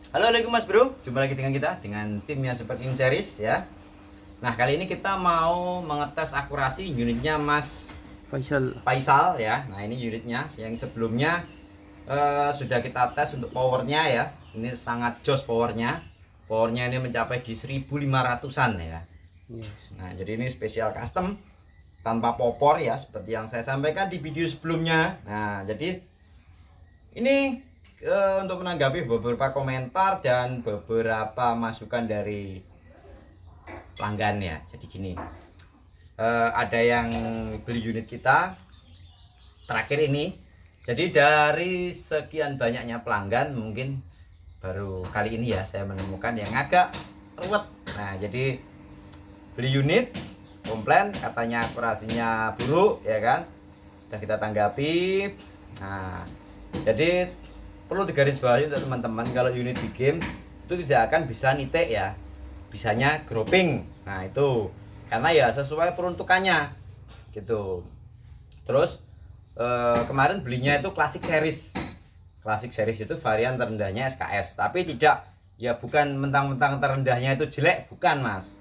Assalamualaikum Mas Bro, jumpa lagi dengan kita dengan timnya Super King Series ya. Nah kali ini kita mau mengetes akurasi unitnya Mas Faisal ya. Nah ini unitnya yang sebelumnya sudah kita tes untuk powernya ya. Ini sangat jos powernya. Powernya ini mencapai di 1500-an ya. Nah jadi ini spesial custom tanpa popor ya, seperti yang saya sampaikan di video sebelumnya. Nah jadi ini untuk menanggapi beberapa komentar dan beberapa masukan dari pelanggan ya. Jadi gini, ada yang beli unit kita terakhir ini. Jadi dari sekian banyaknya pelanggan, mungkin baru kali ini ya saya menemukan yang agak ruwet. Nah jadi beli unit komplain katanya akurasinya buruk ya kan, sudah kita tanggapi. Nah jadi perlu digarisbawahi untuk teman-teman, kalau unit di game itu tidak akan bisa nitik ya, bisanya grouping. Nah itu karena ya sesuai peruntukannya gitu. Terus kemarin belinya itu classic series. Classic series itu varian terendahnya SKS, tapi tidak ya, bukan mentang-mentang terendahnya itu jelek, bukan Mas.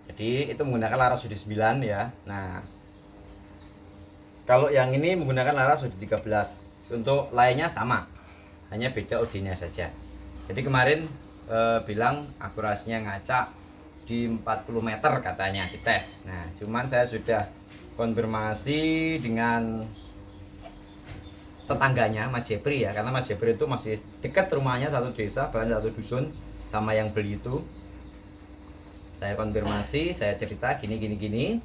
Jadi itu menggunakan laras UD 9 ya. Nah kalau yang ini menggunakan laras UD 13. Untuk lainnya sama, hanya beda OD-nya saja. Jadi kemarin bilang akurasinya ngaca di 40 meter katanya dites. Nah cuman saya sudah konfirmasi dengan tetangganya Mas Jepri ya, karena Mas Jepri itu masih dekat rumahnya, satu desa bahkan satu dusun sama yang beli itu. Saya konfirmasi, saya cerita gini,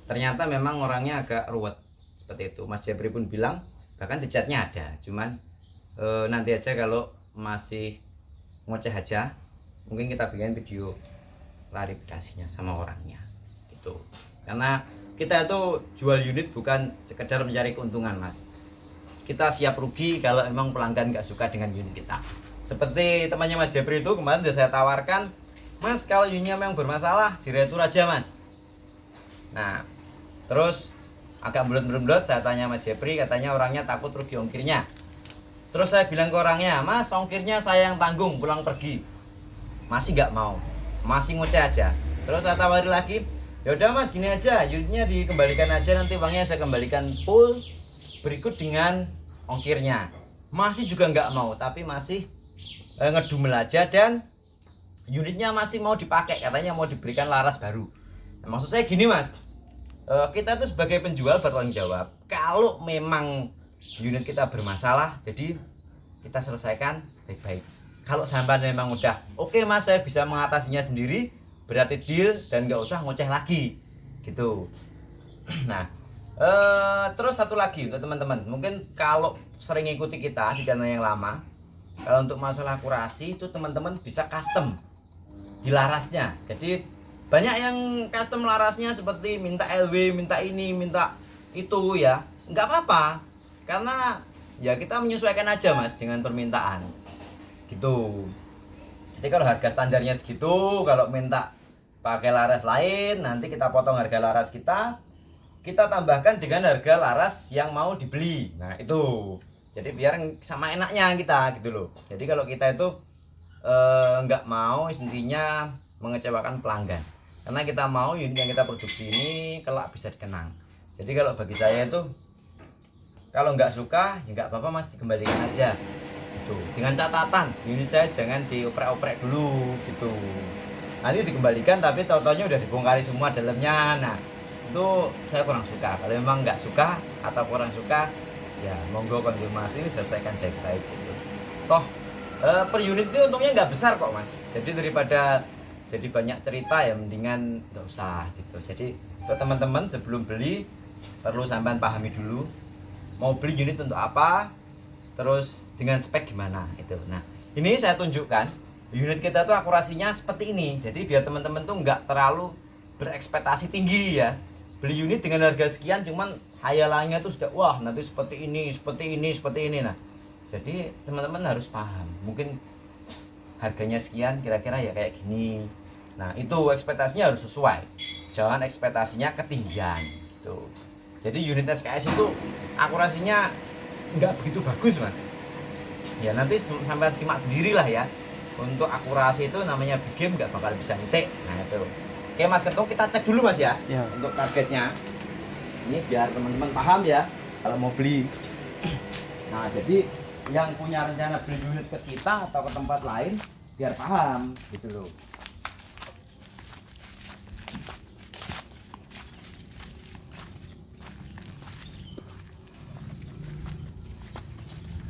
ternyata memang orangnya agak ruwet seperti itu. Mas Jepri pun bilang bahkan di chatnya ada, cuman nanti aja kalau masih ngoceh aja, mungkin kita bikin video klarifikasinya sama orangnya gitu. Karena kita itu jual unit bukan sekedar mencari keuntungan Mas, kita siap rugi kalau emang pelanggan nggak suka dengan unit kita. Seperti temannya Mas Jepri itu kemarin sudah saya tawarkan, Mas kalau unitnya memang bermasalah diretur aja Mas. Nah terus agak bulat-bulat saya tanya Mas Jepri, katanya orangnya takut rugi ongkirnya. Terus saya bilang ke orangnya, Mas ongkirnya saya yang tanggung pulang pergi. Masih nggak mau, masih ngoceh aja. Terus saya tawari lagi, ya udah Mas gini aja, unitnya dikembalikan aja, nanti uangnya saya kembalikan full berikut dengan ongkirnya. Masih juga nggak mau, tapi masih ngedumel aja, dan unitnya masih mau dipakai, katanya mau diberikan laras baru. Nah, maksud saya gini Mas, kita itu sebagai penjual bertanggung jawab. Kalau memang unit kita bermasalah, jadi kita selesaikan baik-baik. Kalau sampai memang udah oke Mas, saya bisa mengatasinya sendiri, berarti deal dan nggak usah ngoceh lagi gitu. Nah terus satu lagi untuk teman-teman, mungkin kalau sering ikuti kita di channel yang lama, kalau untuk masalah akurasi itu teman-teman bisa custom di larasnya. Jadi banyak yang custom larasnya seperti minta LW, minta ini, minta itu ya, nggak apa-apa, karena ya kita menyesuaikan aja Mas dengan permintaan gitu. Jadi kalau harga standarnya segitu, kalau minta pakai laras lain, nanti kita potong harga laras kita tambahkan dengan harga laras yang mau dibeli. Nah itu jadi biar sama enaknya kita gitu loh. Jadi kalau kita itu nggak mau intinya mengecewakan pelanggan, karena kita mau unit yang kita produksi ini kelak bisa dikenang. Jadi kalau bagi saya itu, kalau nggak suka ya nggak apa-apa Mas, dikembalikan aja gitu, dengan catatan unit saya jangan dioprek-oprek dulu gitu. Nanti dikembalikan tapi tau-taunya udah dibongkari semua dalamnya. Nah itu saya kurang suka. Kalau memang nggak suka atau kurang suka, ya monggo konfirmasi, selesaikan baik-baik gitu. Toh per unit itu untungnya nggak besar kok Mas, jadi daripada jadi banyak cerita ya mendingan nggak usah gitu. Jadi untuk teman-teman sebelum beli perlu sampean pahami dulu mau beli unit untuk apa, terus dengan spek gimana itu. Nah ini saya tunjukkan unit kita tuh akurasinya seperti ini, jadi biar teman-teman tuh nggak terlalu berekspektasi tinggi ya. Beli unit dengan harga sekian cuman hayalannya tuh sudah wah nanti seperti ini, seperti ini, seperti ini. Nah jadi teman-teman harus paham, mungkin harganya sekian kira-kira ya kayak gini. Nah itu ekspektasinya harus sesuai, jangan ekspektasinya ketinggian gitu. Jadi unit SKS itu akurasinya nggak begitu bagus Mas ya, nanti sampai simak sendirilah ya. untuk akurasi itu namanya big game nggak bakal bisa nitik. Nah itu. Oke Mas Kentung, kita cek dulu Mas ya, untuk targetnya. Ini biar teman-teman paham ya kalau mau beli. Nah jadi yang punya rencana beli unit ke kita atau ke tempat lain biar paham gitu loh.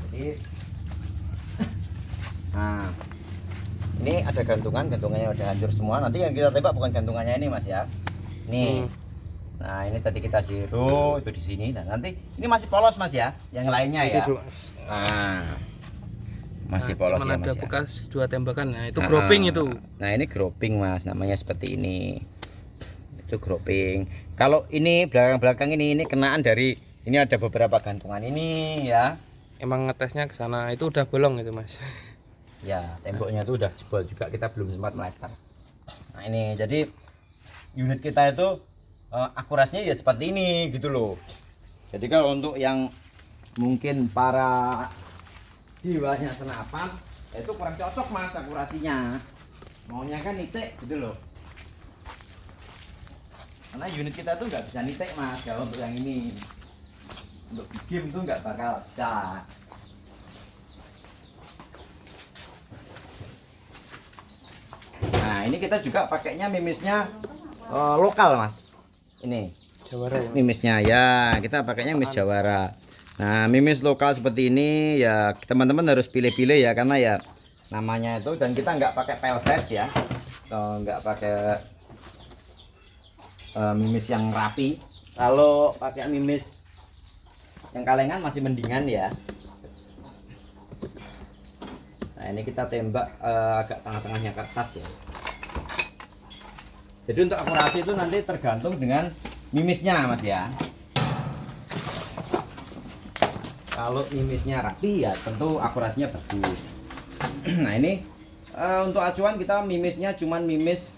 Jadi nah ini ada gantungannya udah hancur semua. Nanti yang kita tembak bukan gantungannya ini Mas ya. Nih. Nah ini tadi kita zero itu di sini. Nah nanti ini masih polos Mas ya. Yang lainnya ya. Nah masih polos ya Mas. Ada bekas 2 tembakan. Nah itu groping itu. Nah ini groping Mas. Namanya seperti ini. Itu groping. Kalau ini belakang ini kenaan dari ini ada beberapa gantungan ini ya. Emang ngetesnya ke sana itu udah bolong itu Mas. Ya temboknya itu udah jebol juga, kita belum sempat melester. Nah ini jadi unit kita itu akurasinya ya seperti ini gitu loh. Jadi kalau untuk yang mungkin para jiwanya senapan itu kurang cocok Mas akurasinya, maunya kan nitik gitu loh. Karena unit kita tuh nggak bisa nitik Mas kalau untuk yang ini. Untuk game tuh nggak bakal bisa. Nah ini kita juga pakainya mimisnya lokal Mas. Ini Jawara ya? mimisnya ya, kita pakainya mimis Jawara. Nah mimis lokal seperti ini ya teman-teman harus pilih-pilih ya, karena ya namanya itu, dan kita nggak pakai pelses ya, nggak pakai mimis yang rapi. Kalau pakai mimis yang kalengan masih mendingan ya. Nah ini kita tembak agak tengah-tengahnya kertas ya. Jadi untuk akurasi itu nanti tergantung dengan mimisnya Mas ya. Kalau mimisnya rapi ya tentu akurasinya bagus. Nah ini untuk acuan kita mimisnya cuman mimis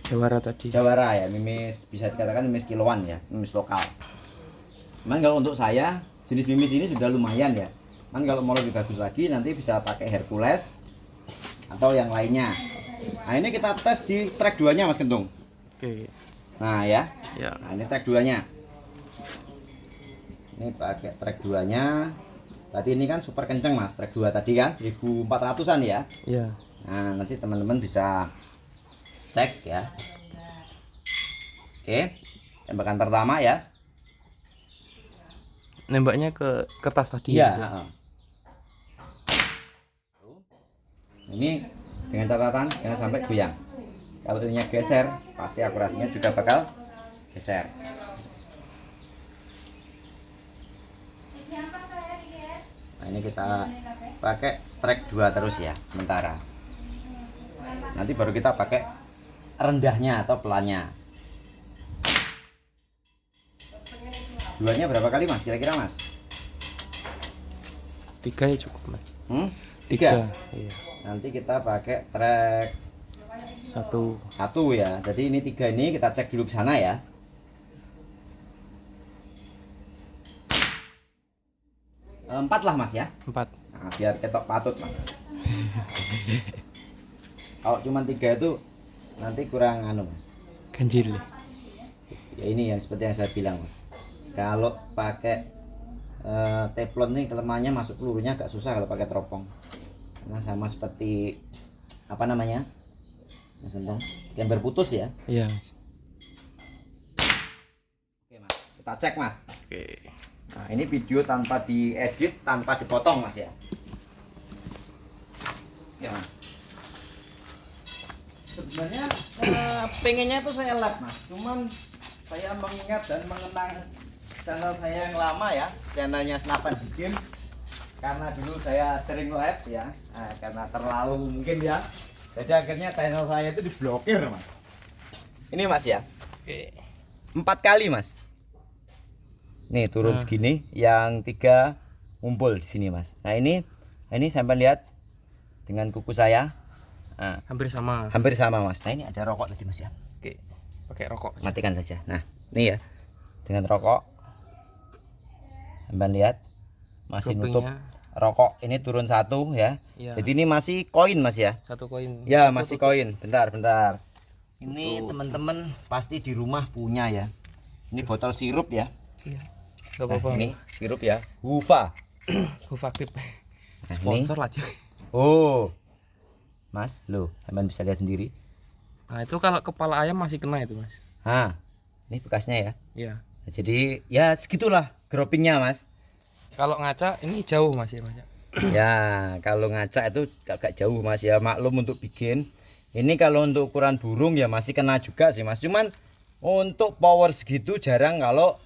Jawara tadi. Jawara ya, mimis bisa dikatakan mimis kiloan ya, mimis lokal. Cuman kalau untuk saya jenis mimis ini sudah lumayan ya. Kan kalau mau lebih bagus lagi nanti bisa pakai Hercules atau yang lainnya. Nah ini kita tes di track 2 nya Mas Kentung. Oke. Nah ya. Ya. Nah ini track 2 nya. Ini pakai track 2 nya. Tadi ini kan super kenceng Mas, track 2 tadi kan 1400-an ya. Iya. Nah nanti teman-teman bisa cek ya. Oke, tembakan pertama ya. Nembaknya ke kertas tadi. Iya. Ini dengan catatan jangan sampai goyang. Kalau ininya geser, pasti akurasinya juga bakal geser. Nah ini kita pakai track 2 terus ya sementara. Nanti baru kita pakai rendahnya atau pelannya. Duanya berapa kali Mas kira-kira Mas? 3 ya cukup Mas. 3. Iya. Nanti kita pakai track 1 ya. Jadi ini 3 ini kita cek dulu ke sana ya. 4 lah Mas ya. 4. Nah, biar ketok patut Mas. Kalau cuma 3 itu nanti kurang anu Mas. Ganjil. Ya ini yang seperti yang saya bilang Mas. Kalau pakai teflon nih kelemahannya masuk pelurunya agak susah kalau pakai teropong. Karena sama seperti apa namanya? Mas Entong, gambar putus ya. Iya. Oke Mas, kita cek Mas. Oke. Nah ini video tanpa diedit, tanpa dipotong Mas ya. Oke Mas. Sebenarnya pengennya itu saya live Mas, cuman saya mengingat dan mengenang channel saya yang lama ya, channelnya Senapan Bikin, karena dulu saya sering live ya, karena terlalu mungkin ya, jadi akhirnya channel saya itu diblokir Mas. Ini Mas ya. Oke. 4 kali Mas. Nih turun segini, yang 3 ngumpul di sini Mas. Nah ini sampai lihat dengan kuku saya. Nah, Hampir sama. hampir sama Mas. Nah ini ada rokok tadi Mas ya. Oke. Pakai rokok. Matikan saja. Nah ini ya dengan rokok. Sampai lihat masih nutup rokok ini turun 1 ya. Iya. Jadi ini masih koin Mas ya. 1 koin. Ya masih koin. Bentar. Ini teman-teman pasti di rumah punya ya. Ini botol sirup ya. Iya. Enggak apa-apa. Ini sirup ya. Hufa. Hufaktif. Nah, ini. Sponsor lah cuy. Oh. Mas, loh, teman bisa lihat sendiri. Nah, itu kalau kepala ayam masih kena itu, Mas. Nah, ini bekasnya ya. Iya. Nah, jadi ya segitulah gropingnya Mas. Kalau ngaca ini jauh Mas ya, Mas. Ya, kalau ngaca itu agak jauh Mas ya, maklum untuk bikin. Ini kalau untuk ukuran burung ya masih kena juga sih Mas. Cuman untuk power segitu jarang kalau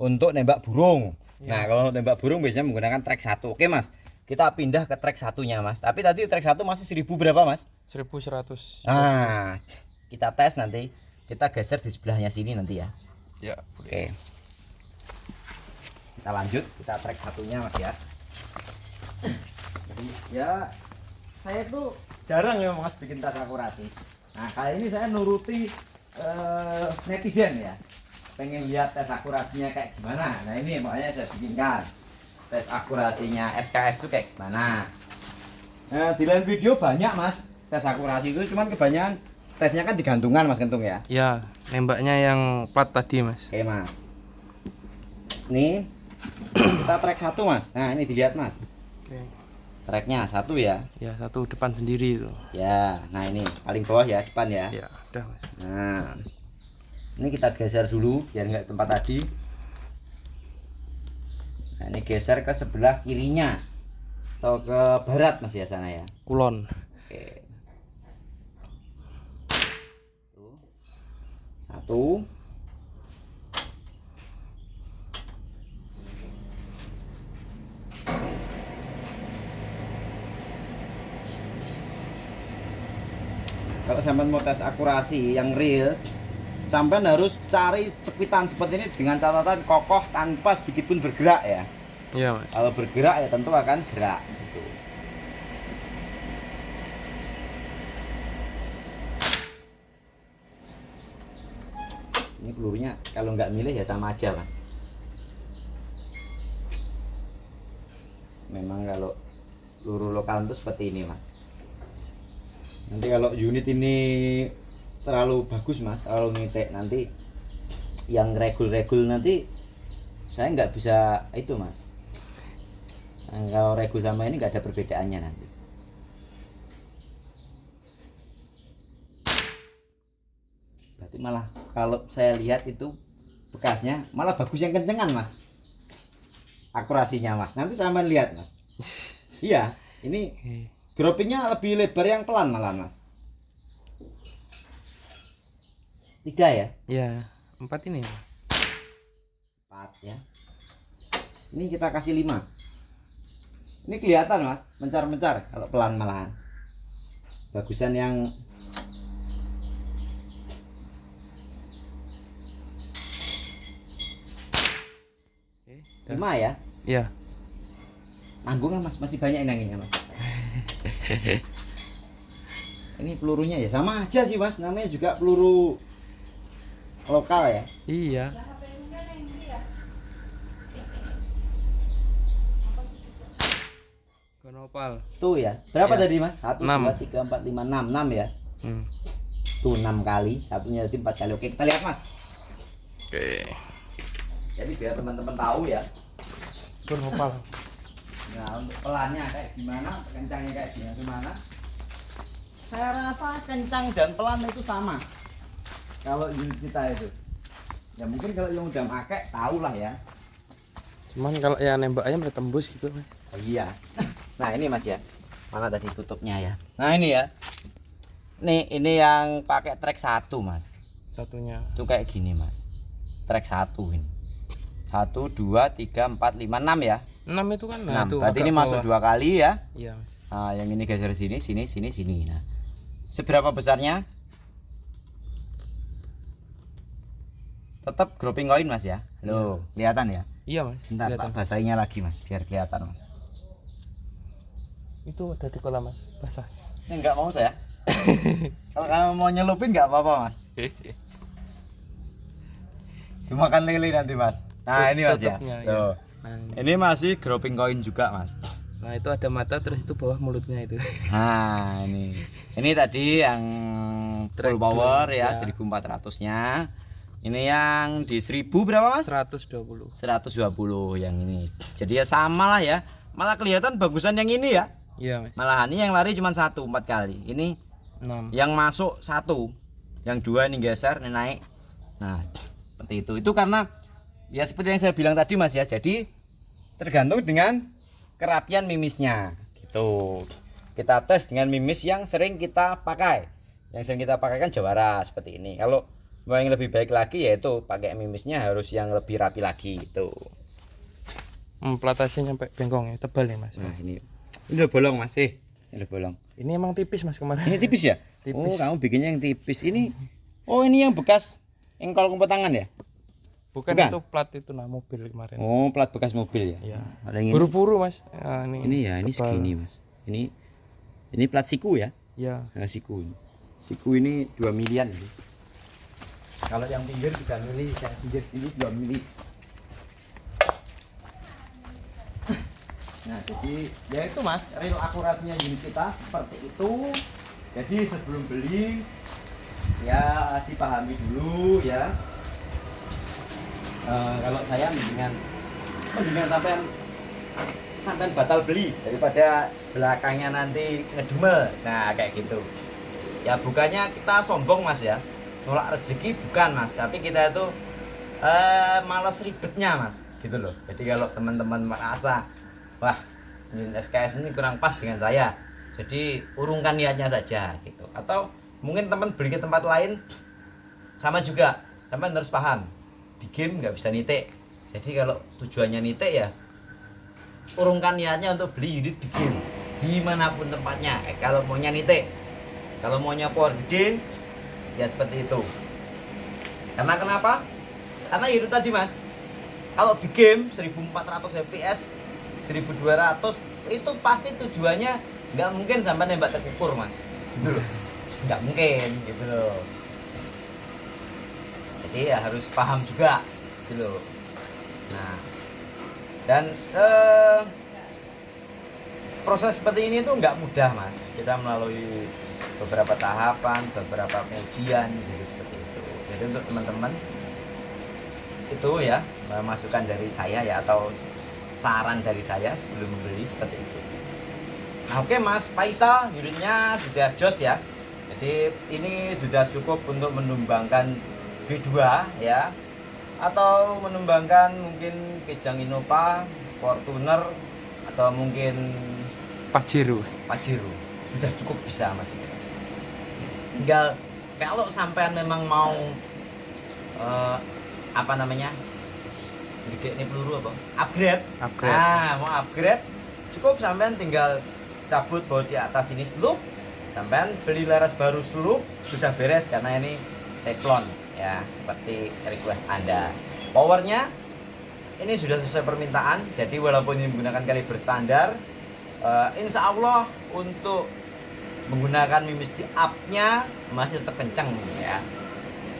untuk nembak burung. Nah, kalau untuk nembak burung biasanya menggunakan track 1. Oke Mas, kita pindah ke track 1-nya Mas. Tapi tadi track 1 masih 1000 berapa Mas? 1100. Nah, kita tes nanti. Kita geser di sebelahnya sini nanti ya. Ya, boleh. Oke. Kita lanjut, kita track 1-nya Mas ya. Jadi ya saya tuh jarang ya Mas bikin tas akurasi. Nah, kali ini saya nuruti netizen ya. Pengen lihat tes akurasinya kayak gimana. Nah, ini makanya saya bikinkan. Tes akurasinya SKS itu kayak gimana. Nah, di lain video banyak Mas tes akurasi itu, cuman kebanyakan tesnya kan digantungan Mas Kentung ya. Ya, nembaknya yang plat tadi Mas. Oke Mas. Nih kita track 1 Mas. Nah ini dilihat Mas. Oke. Tracknya 1 ya. Ya, 1 depan sendiri itu. Ya. Nah ini paling bawah ya depan ya. Ya, udah Mas. Nah ini kita geser dulu biar nggak tempat tadi. Nah ini geser ke sebelah kirinya atau ke barat Mas ya sana ya. Kulon. Oke. Tuh. 1. Kalau sampean mau tes akurasi yang real, sampean harus cari cepitan seperti ini dengan catatan kokoh tanpa sedikit pun bergerak ya. Iya Mas. Kalau bergerak ya tentu akan gerak. Gitu. Ini pelurunya kalau nggak milih ya sama aja Mas. Memang kalau peluru lokal itu seperti ini Mas. Nanti kalau unit ini terlalu bagus Mas, terlalu nitek nanti yang regul nanti saya nggak bisa itu Mas. Nah, kalau regul sama ini nggak ada perbedaannya nanti. Berarti malah kalau saya lihat itu bekasnya malah bagus yang kencengan Mas. Akurasinya Mas. Nanti sampean lihat Mas. Iya, ini gropingnya lebih lebar yang pelan malah Mas. 3 ya? Ya, 4 ini. 4 ya. Ini kita kasih 5. Ini kelihatan Mas, mencar-mencar kalau pelan malahan. Bagusan yang Oke, 5 ya. Iya. Nanggung Mas, masih banyak nanginya Mas. Ini pelurunya ya sama aja sih Mas, namanya juga peluru lokal ya. Iya. Gonopal. Tuh ya. Berapa Ya. tadi Mas? 1 6. 2 3 4 5 6 6 ya. Tuh 6 kali, satunya jadi 4 kali. Oke, kita lihat Mas. Oke. Jadi biar teman-teman tahu ya. Gonopal. Nah, untuk pelannya kayak gimana, kencangnya kayak gimana. Saya rasa kencang dan pelan itu sama. Kalau unit kita itu. Ya mungkin kalau yang udah pakai tahu lah ya. Cuman kalau ya nembak ayam udah tembus gitu Mas. Oh iya. Nah, ini Mas ya. Mana tadi tutupnya ya? Nah, ini ya. Ini yang pakai track 1, Mas. Satunya. Itu kayak gini, Mas. Track 1 ini. 1 2 3 4 5 6 ya. 6 itu kan. 6. Nah, itu Berarti agak ini masuk bawah. 2 kali ya. Iya Mas. Nah, yang ini geser sini. Nah, seberapa besarnya? Tetap grouping koin Mas ya. Loh, kelihatan ya? Iya Mas. Bentar, Kelihatan. Pak, basahinnya lagi Mas, biar kelihatan Mas. Itu ada di kolam Mas, basah. Ini enggak mau saya. Kalau kamu mau nyelupin enggak apa-apa Mas. Dimakan lele nanti Mas. Nah, ini Mas ya. Tutupnya, Tuh. Nah, Ini masih groping koin juga, Mas. nah itu ada mata terus itu bawah mulutnya itu. Nah, ini tadi yang full power ya, Ya. 1400-nya. Ini yang di 1000 berapa, Mas? 120. 120 yang ini. Jadi ya sama lah ya. Malah kelihatan bagusan yang ini ya. Iya, Mas. Malahan ini yang lari cuma 1 4 kali. Ini 6. yang masuk 1. Yang 2 ini geser, ini naik. Nah, seperti itu. Itu karena ya seperti yang saya bilang tadi, Mas ya. Jadi tergantung dengan kerapian mimisnya gitu. Kita tes dengan mimis yang sering kita pakai. Yang sering kita pakai kan Jawara seperti ini. Kalau mau yang lebih baik lagi yaitu pakai mimisnya harus yang lebih rapi lagi gitu. Plat aja nyampe bengkong ya, tebal ya, Mas. Nah, ini udah bolong, Mas. Ini udah bolong. Ini emang tipis, Mas, kemarin. Ini tipis ya? Tipis. Oh, kamu bikinnya yang tipis. Ini oh, ini yang bekas engkol kumpul tangan ya? Bukan, Bukan? itu plat itu nah mobil kemarin. Oh, plat bekas mobil ya? Iya. Ada yang ini. Buru-buru, Mas. Nah, Ini ya, ini tebal. segini, Mas. Ini plat siku ya? Iya. Nah, siku ini. Siku ini 2 milian ini. Kalau yang pinggir 3 mili, yang pinggir sini 2 mili. Nah, jadi ya itu, Mas, real akurasinya unit kita seperti itu. Jadi sebelum beli ya dipahami dulu ya. Kalau saya mendingan sampai batal beli daripada belakangnya nanti ngedumel. Nah, kayak gitu. Ya bukannya kita sombong, Mas ya. Nolak rezeki bukan, Mas, tapi kita itu malas ribetnya, Mas. Gitu loh. Jadi kalau teman-teman merasa wah, unit SKS ini kurang pas dengan saya, jadi urungkan niatnya saja gitu. Atau mungkin teman beli ke tempat lain sama juga, teman harus paham bikin nggak bisa nitik. Jadi kalau tujuannya nitik ya urungkan niatnya untuk beli unit bikin dimanapun tempatnya. Kalau maunya nitik, kalau maunya power gede ya seperti itu. Karena kenapa? Karena itu tadi, Mas, kalau bikin 1400 fps 1200 itu pasti tujuannya nggak mungkin sampai nembak terukur, Mas, gitu loh. Nggak mungkin gitu loh. Jadi ya harus paham juga gitu loh. Nah, dan proses seperti ini tuh nggak mudah, Mas. Kita melalui beberapa tahapan, beberapa ujian gitu seperti itu. Jadi untuk teman-teman itu ya masukan dari saya ya, atau saran dari saya sebelum membeli seperti itu. Nah, oke, Mas Faisal, unitnya sudah jos ya. Jadi ini sudah cukup untuk menumbangkan B2 ya, atau menumbangkan mungkin Kijang Innova, Fortuner, atau mungkin Pajero. Sudah cukup bisa, Mas. Tinggal kalau sampean memang mau apa namanya, ini peluru apa? Upgrade. Nah, mau upgrade, cukup sampean tinggal cabut bodi atas ini sloop, sampean beli laras baru sloop, sudah beres karena ini teflon ya, seperti request Anda. Powernya ini sudah sesuai permintaan, jadi walaupun ini menggunakan kaliber standar, insya Allah untuk menggunakan mimis di up-nya masih tetap kencang ya.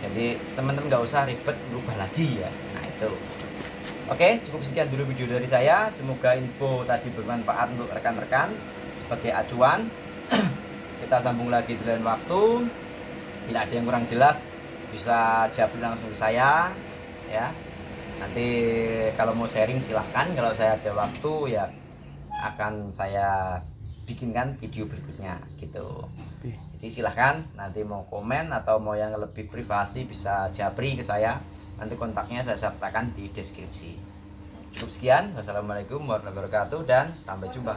Jadi teman-teman nggak usah ribet berubah lagi ya. Nah itu. Oke, cukup sekian dulu video dari saya. Semoga info tadi bermanfaat untuk rekan-rekan sebagai acuan. Kita sambung lagi di lain waktu. Bila ada yang kurang jelas bisa japri langsung ke saya ya. Nanti kalau mau sharing silahkan. Kalau saya ada waktu ya akan saya bikinkan video berikutnya gitu. Jadi silahkan nanti mau komen atau mau yang lebih privasi bisa japri ke saya. Nanti kontaknya saya sertakan di deskripsi. Cukup sekian. Wassalamualaikum warahmatullahi wabarakatuh dan sampai jumpa.